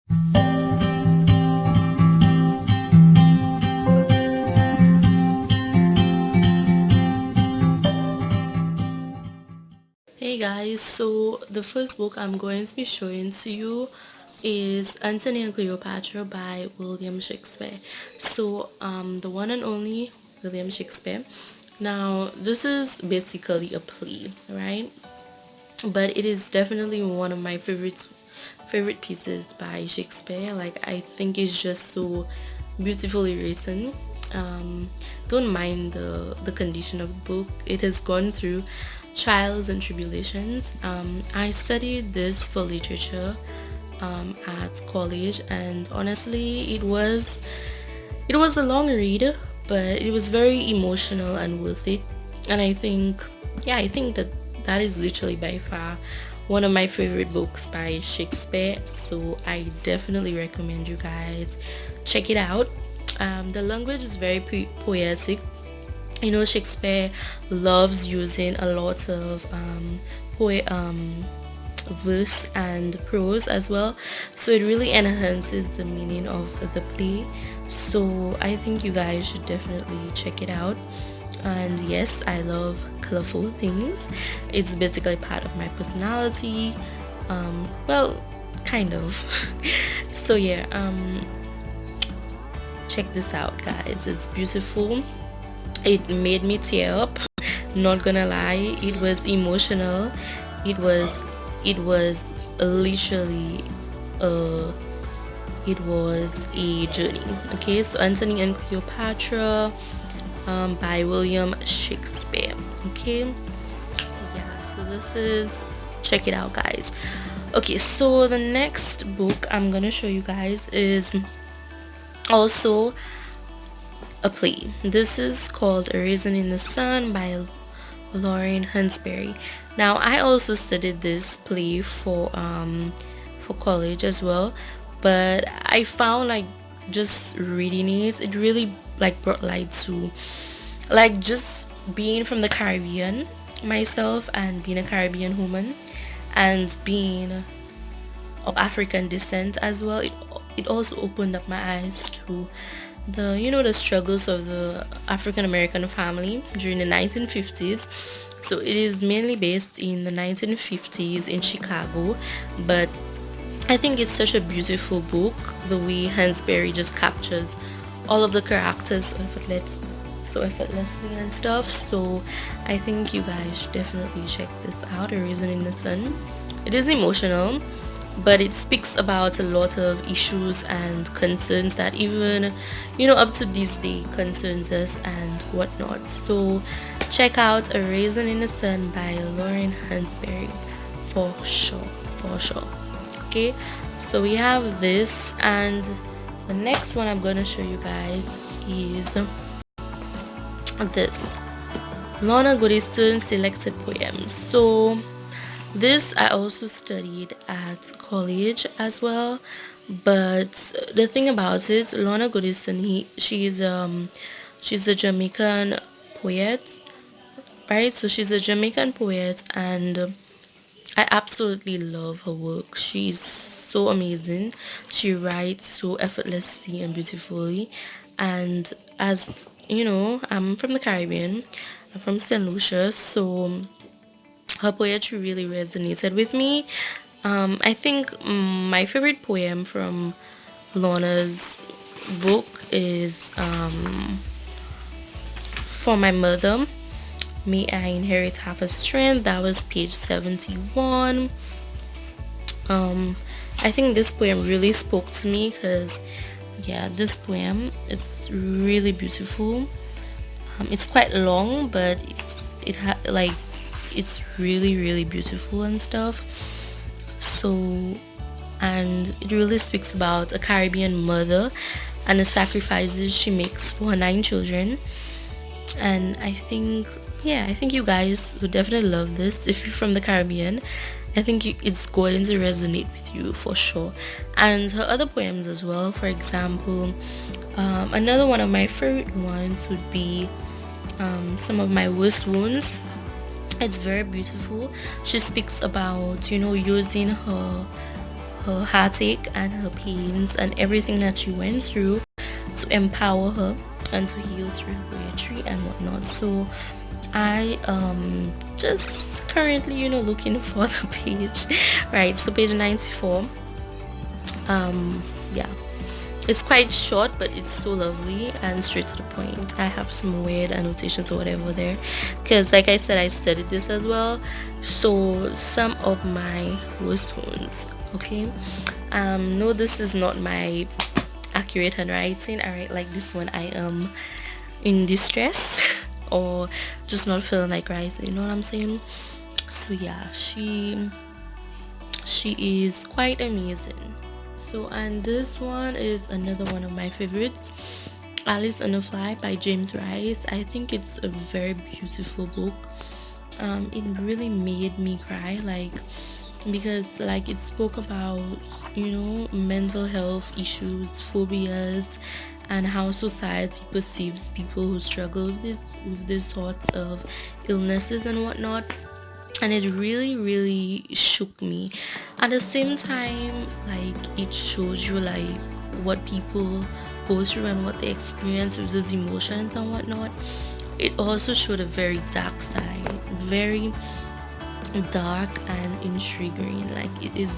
Hey guys, so the first book I'm going to be showing to you is Antony and Cleopatra by William Shakespeare. So the one and only William Shakespeare. Now this is basically a play, right? But it is definitely one of my favorite pieces by Shakespeare. Like, I think it's just so beautifully written. um, don't mind the condition of the book. It has gone through trials and tribulations. I studied this for literature at college, and honestly it was a long read, but it was very emotional and worth it. And I think, yeah, I think that is literally by far one of my favorite books by Shakespeare. So I definitely recommend you guys check it out. The language is very poetic. You know, Shakespeare loves using a lot of verse and prose as well, so it really enhances the meaning of the play. So I think you guys should definitely check it out. And yes, I love colorful things. It's basically part of my personality. Well, kind of. So yeah, check this out guys, it's beautiful. It made me tear up, not gonna lie. It was emotional. It was literally uh it was a journey. Okay, so Antony and Cleopatra by William Shakespeare. Okay, yeah, so this is, check it out guys. Okay, so the next book I'm gonna show you guys is also a play. This is called A Raisin in the Sun by Lauren Hansberry. Now, I also studied this play for college as well, but I found like just reading it really like brought light to like just being from the Caribbean myself, and being a Caribbean woman, and being of African descent as well. It also opened up my eyes to the struggles of the African American family during the 1950s. So it is mainly based in the 1950s in Chicago, but I think it's such a beautiful book, the way Hansberry just captures all of the characters so effortlessly and stuff. So I think you guys should definitely check this out, A Raisin in the Sun. It is emotional, but it speaks about a lot of issues and concerns that even up to this day concerns us and whatnot. So check out A Raisin in the Sun by Lauren Hansberry for sure, for sure. Okay, so we have this, and the next one I'm gonna show you guys is this, Lorna Goodiston selected poems. So this I also studied at college as well, but the thing about it, Lorna Goodiston, she's a Jamaican poet, right? So she's a Jamaican poet, and I absolutely love her work. She's so amazing. She writes so effortlessly and beautifully. And as you know, I'm from the Caribbean. I'm from St. Lucia, so her poetry really resonated with me. I think my favorite poem from Lorna's book is For My Mother, May I Inherit Half a Strength. That was page 71. I think this poem really spoke to me because, yeah, this poem is really beautiful. It's quite long, but it's really beautiful and stuff. So, and it really speaks about a Caribbean mother and the sacrifices she makes for her 9 children. And I think you guys would definitely love this. If you're from the Caribbean, I think it's going to resonate with you for sure. And her other poems as well, for example, another one of my favorite ones would be Some of My Worst Wounds. It's very beautiful. She speaks about using her her heartache and her pains and everything that she went through to empower her and to heal through poetry and whatnot. So I just currently, looking for the page. Right, so page 94. Yeah, it's quite short, but it's so lovely and straight to the point. I have some weird annotations or whatever there, because like I said, I studied this as well. So some of my worst ones, okay. No, this is not my accurate handwriting. I write like this when I am in distress or just not feeling like writing, you know what I'm saying? So yeah, she is quite amazing. So, and this one is another one of my favorites, Alice on a Fly by James Rice. I think it's a very beautiful book. It really made me cry, like, because like it spoke about mental health issues, phobias, and how society perceives people who struggle with these sorts of illnesses and whatnot. And it really shook me. At the same time, like, it shows you like what people go through and what they experience with those emotions and whatnot. It also showed a very dark side, very dark and intriguing. Like, it is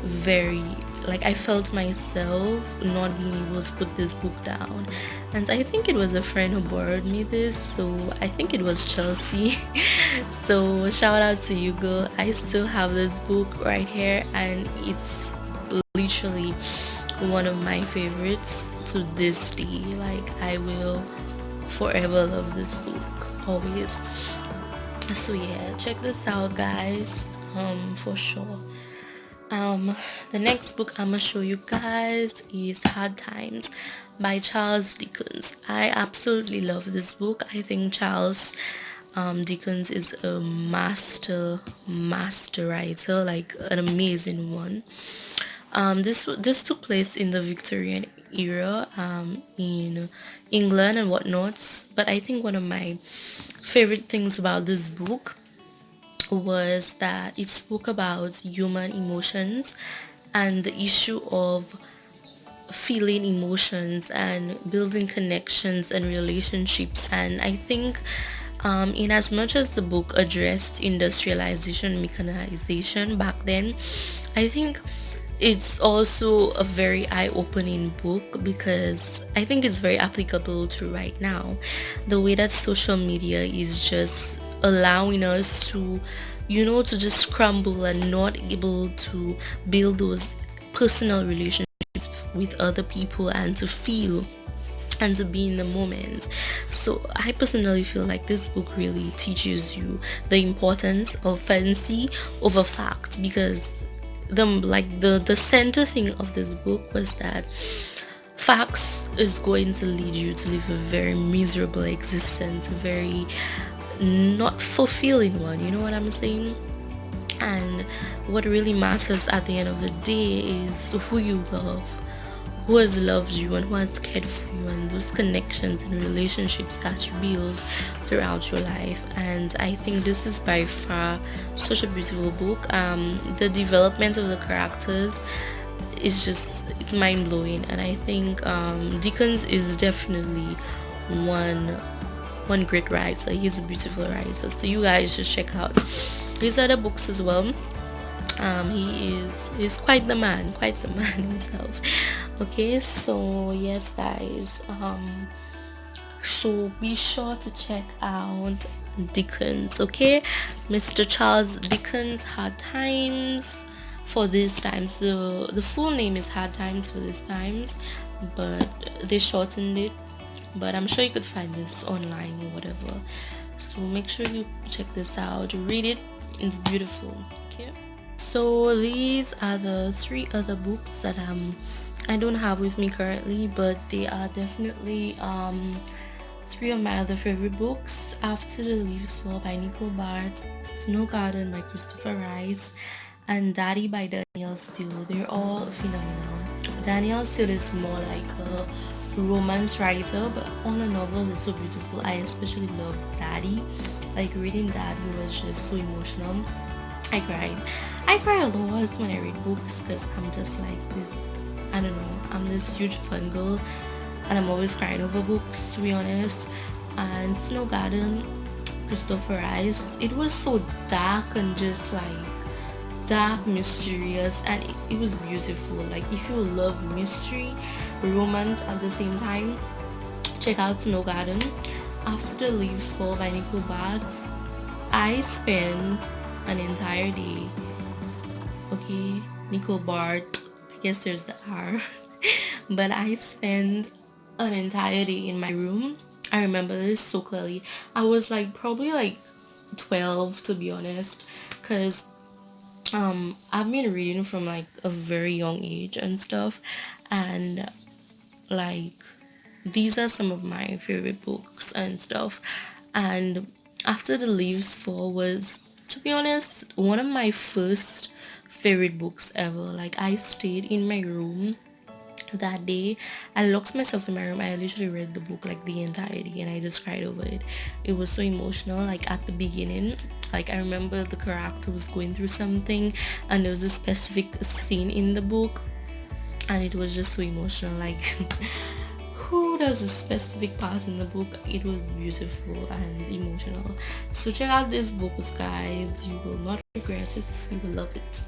very, like, I felt myself not being able to put this book down. And I think it was a friend who borrowed me this, so I think it was Chelsea. So shout out to you, girl. I still have this book right here, and it's literally one of my favorites to this day. Like, I will forever love this book, always. So yeah, check this out, guys, for sure. The next book I'm gonna show you guys is Hard Times by Charles Dickens. I absolutely love this book. I think Charles Dickens is a master writer, like an amazing one. This took place in the Victorian era, in England and whatnot. But I think one of my favorite things about this book was that it spoke about human emotions and the issue of feeling emotions and building connections and relationships. And I think in as much as the book addressed industrialization, mechanization back then, I think it's also a very eye-opening book, because I think it's very applicable to right now, the way that social media is just allowing us to to just scramble and not able to build those personal relationships with other people and to feel and to be in the moment. So I personally feel like this book really teaches you the importance of fancy over fact, because the center thing of this book was that facts is going to lead you to live a very miserable existence, a very not fulfilling one, you know what I'm saying? And what really matters at the end of the day is who you love, who has loved you and who has cared for you, and those connections and relationships that you build throughout your life. And I think this is by far such a beautiful book. The development of the characters is just, it's mind-blowing. And I think Dickens is definitely one great writer. He's a beautiful writer, so you guys should check out his other books as well. He's quite the man himself. Okay, so yes, guys, so be sure to check out Dickens, okay? Mr. Charles Dickens, Hard Times for These Times. The full name is Hard Times for These Times, but they shortened it. But I'm sure you could find this online or whatever. So make sure you check this out, read it. It's beautiful. Okay, so these are the 3 other books that I don't have with me currently, but they are definitely 3 of my other favorite books: After the Leaves Fall by Nicole Bart, Snow Garden by Christopher Rice, and Daddy by Danielle Steele. They're all phenomenal. Danielle Steele is more like a romance writer, but on a novel is so beautiful. I especially love Daddy. Like, reading Daddy was just so emotional. I cry a lot when I read books because I'm just like this, I don't know, I'm this huge fun girl and I'm always crying over books, to be honest. And Snow Garden, Christopher Rice, it was so dark and just like dark, mysterious, and it was beautiful. Like if you love mystery, romance at the same time, check out Snow Garden. After the Leaves Fall by Nicole Bartz, I spent an entire day. Okay, Nicole Bart. I guess there's the R, but I spent an entire day in my room. I remember this so clearly. I was like probably like 12 to be honest, because I've been reading from like a very young age and stuff, and like these are some of my favorite books and stuff. And After the Leaves Fall was, to be honest, one of my first favorite books ever. Like I stayed in my room that day. I locked myself in my room. I literally read the book like the entirety and I just cried over it. It was so emotional. Like at the beginning, like I remember the character was going through something and there was a specific scene in the book and it was just so emotional. Like who does a specific part in the book? It was beautiful and emotional. So check out these books, guys. You will not regret it. You will love it.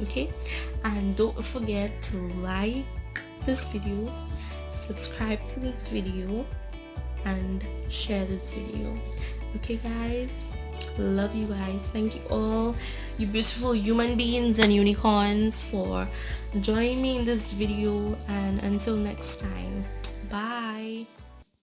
Okay, and don't forget to like this video, subscribe to this video, and share this video. Okay guys, love you guys. Thank you all, you beautiful human beings and unicorns, for joining me in this video, and until next time, bye.